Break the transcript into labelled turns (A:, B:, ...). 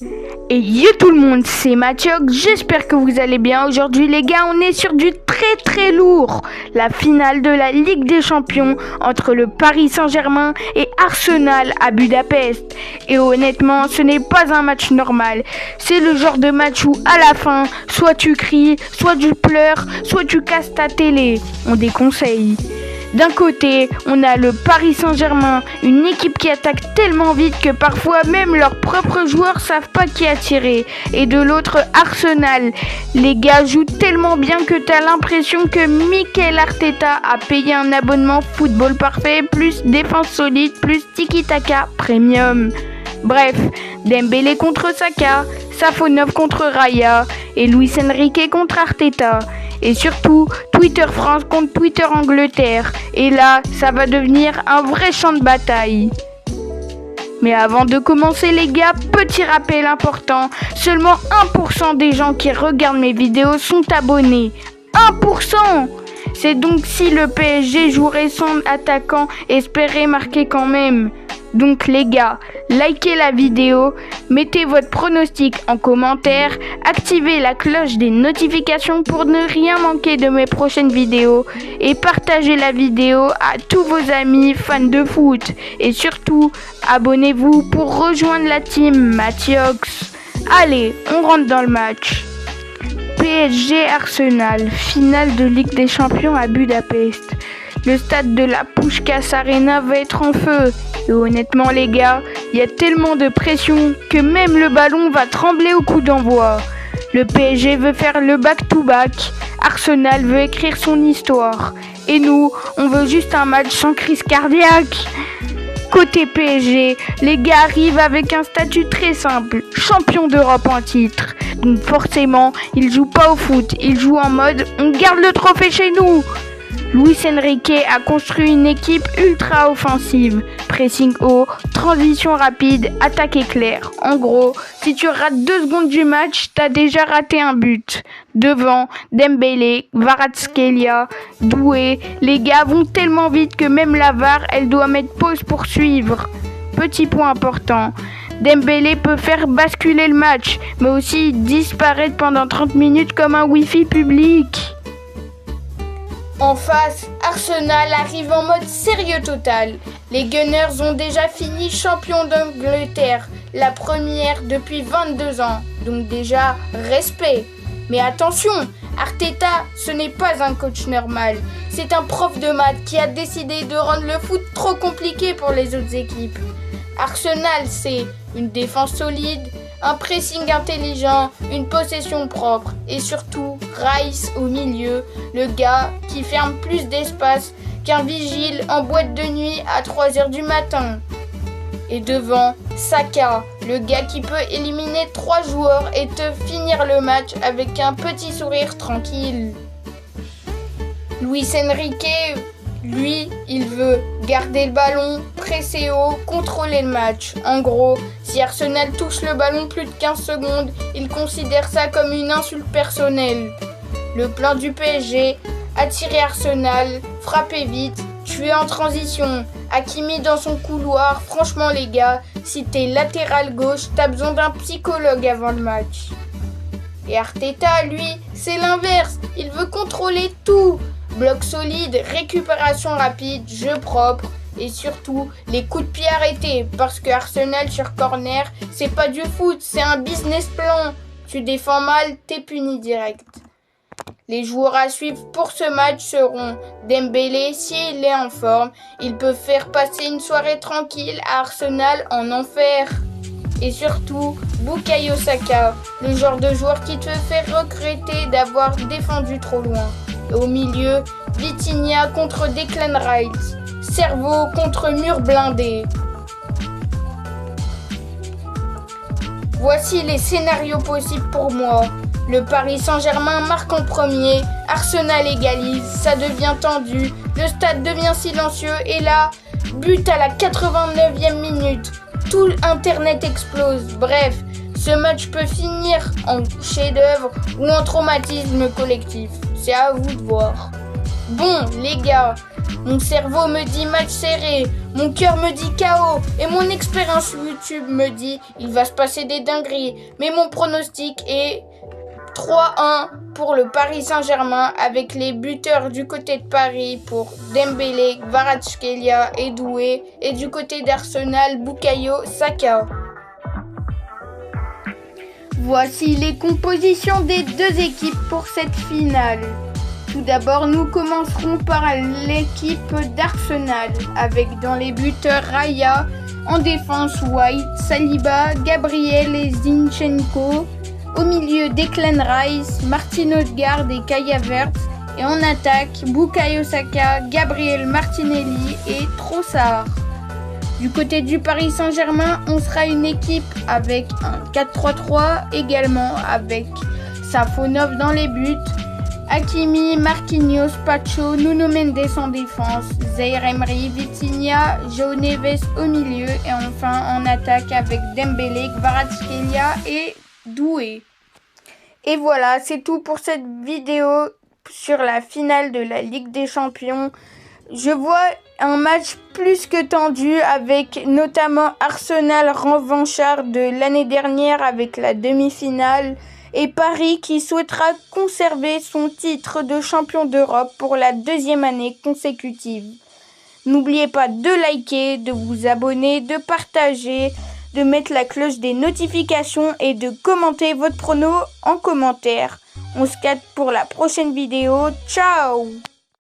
A: Et yo tout le monde, c'est Mathiok, j'espère que vous allez bien. Aujourd'hui les gars, on est sur du très lourd. La finale de la Ligue des Champions entre le Paris Saint-Germain et Arsenal à Budapest. Et honnêtement, ce n'est pas un match normal. C'est le genre de match où à la fin, soit tu cries, soit tu pleures, soit tu casses ta télé. On déconseille. D'un côté, on a le Paris Saint-Germain, une équipe qui attaque tellement vite que parfois même leurs propres joueurs savent pas qui attirer. Et de l'autre, Arsenal. Les gars jouent tellement bien que t'as l'impression que Mikel Arteta a payé un abonnement football parfait, plus défense solide, plus tiki-taka premium. Bref, Dembélé contre Saka, Safonov contre Raya et Luis Enrique contre Arteta. Et surtout, Twitter France contre Twitter Angleterre. Et là, ça va devenir un vrai champ de bataille. Mais avant de commencer les gars, petit rappel important, seulement 1% des gens qui regardent mes vidéos sont abonnés. 1%! C'est donc si le PSG jouerait sans attaquant, espérez marquer quand même. Donc les gars, likez la vidéo, mettez votre pronostic en commentaire, activez la cloche des notifications pour ne rien manquer de mes prochaines vidéos et partagez la vidéo à tous vos amis fans de foot. Et surtout, abonnez-vous pour rejoindre la team Matiox. Allez, on rentre dans le match. PSG Arsenal, finale de Ligue des Champions à Budapest. Le stade de la Puskás Arena va être en feu. Et honnêtement les gars, il y a tellement de pression que même le ballon va trembler au coup d'envoi. Le PSG veut faire le back-to-back. Arsenal veut écrire son histoire. Et nous, on veut juste un match sans crise cardiaque. Côté PSG, les gars arrivent avec un statut très simple, champion d'Europe en titre. Donc forcément, ils jouent pas au foot, ils jouent en mode on garde le trophée chez nous. Luis Enrique a construit une équipe ultra offensive, pressing haut, transition rapide, attaque éclair. En gros, si tu rates 2 secondes du match, t'as déjà raté un but. Devant, Dembélé, Kvaratskhelia, Doué, les gars vont tellement vite que même la VAR, elle doit mettre pause pour suivre. Petit point important, Dembélé peut faire basculer le match, mais aussi disparaître pendant 30 minutes comme un Wi-Fi public. En face, Arsenal arrive en mode sérieux total. Les Gunners ont déjà fini champion d'Angleterre, la première depuis 22 ans. Donc déjà, respect. Mais attention, Arteta, ce n'est pas un coach normal. C'est un prof de maths qui a décidé de rendre le foot trop compliqué pour les autres équipes. Arsenal, c'est une défense solide, un pressing intelligent, une possession propre et surtout Rice au milieu, le gars qui ferme plus d'espace qu'un vigile en boîte de nuit à 3h du matin. Et devant, Saka, le gars qui peut éliminer 3 joueurs et te finir le match avec un petit sourire tranquille. Luis Enrique, lui, il veut garder le ballon, presser haut, contrôler le match. En gros, si Arsenal touche le ballon plus de 15 secondes, il considère ça comme une insulte personnelle. Le plan du PSG, attirer Arsenal, frapper vite, tuer en transition. Hakimi dans son couloir, franchement les gars, si t'es latéral gauche, t'as besoin d'un psychologue avant le match. Et Arteta, lui, c'est l'inverse, il veut contrôler tout. Bloc solide, récupération rapide, jeu propre et surtout les coups de pied arrêtés parce que Arsenal sur corner, c'est pas du foot, c'est un business plan. Tu défends mal, t'es puni direct. Les joueurs à suivre pour ce match seront Dembélé, s'il est en forme, il peut faire passer une soirée tranquille à Arsenal en enfer. Et surtout, Bukayo Saka, le genre de joueur qui te fait regretter d'avoir défendu trop loin. Et au milieu, Vitinha contre Declan Rice, cerveau contre mur blindé. Voici les scénarios possibles pour moi. Le Paris Saint-Germain marque en premier, Arsenal égalise, ça devient tendu, le stade devient silencieux et là, but à la 89e minute. Tout Internet explose. Bref, ce match peut finir en chef-d'œuvre ou en traumatisme collectif. C'est à vous de voir. Bon, les gars, mon cerveau me dit match serré. Mon cœur me dit KO et mon expérience YouTube me dit il va se passer des dingueries. Mais mon pronostic est 3-1 pour le Paris Saint-Germain avec les buteurs du côté de Paris pour Dembélé, Kvaratskhelia et Doué et du côté d'Arsenal, Bukayo Saka. Voici les compositions des deux équipes pour cette finale. Tout d'abord, nous commencerons par l'équipe d'Arsenal avec dans les buteurs Raya, en défense White, Saliba, Gabriel et Zinchenko, au milieu Declan Rice, Martin Odegaard et Kai Havertz et en attaque Bukayo Saka, Gabriel Martinelli et Trossard. Du côté du Paris Saint-Germain, on sera une équipe avec un 4-3-3 également avec Safonov dans les buts, Hakimi, Marquinhos, Pacho, Nuno Mendes en défense, Zaïre Emery, Vitinha, João Neves au milieu et enfin en attaque avec Dembélé, Kvaratskhelia et Doué. Et voilà, c'est tout pour cette vidéo sur la finale de la Ligue des Champions. Je vois un match plus que tendu avec notamment Arsenal revanchard de l'année dernière avec la demi-finale et Paris qui souhaitera conserver son titre de champion d'Europe pour la deuxième année consécutive. N'oubliez pas de liker, de vous abonner, de partager, de mettre la cloche des notifications et de commenter votre prono en commentaire. On se capte pour la prochaine vidéo. Ciao!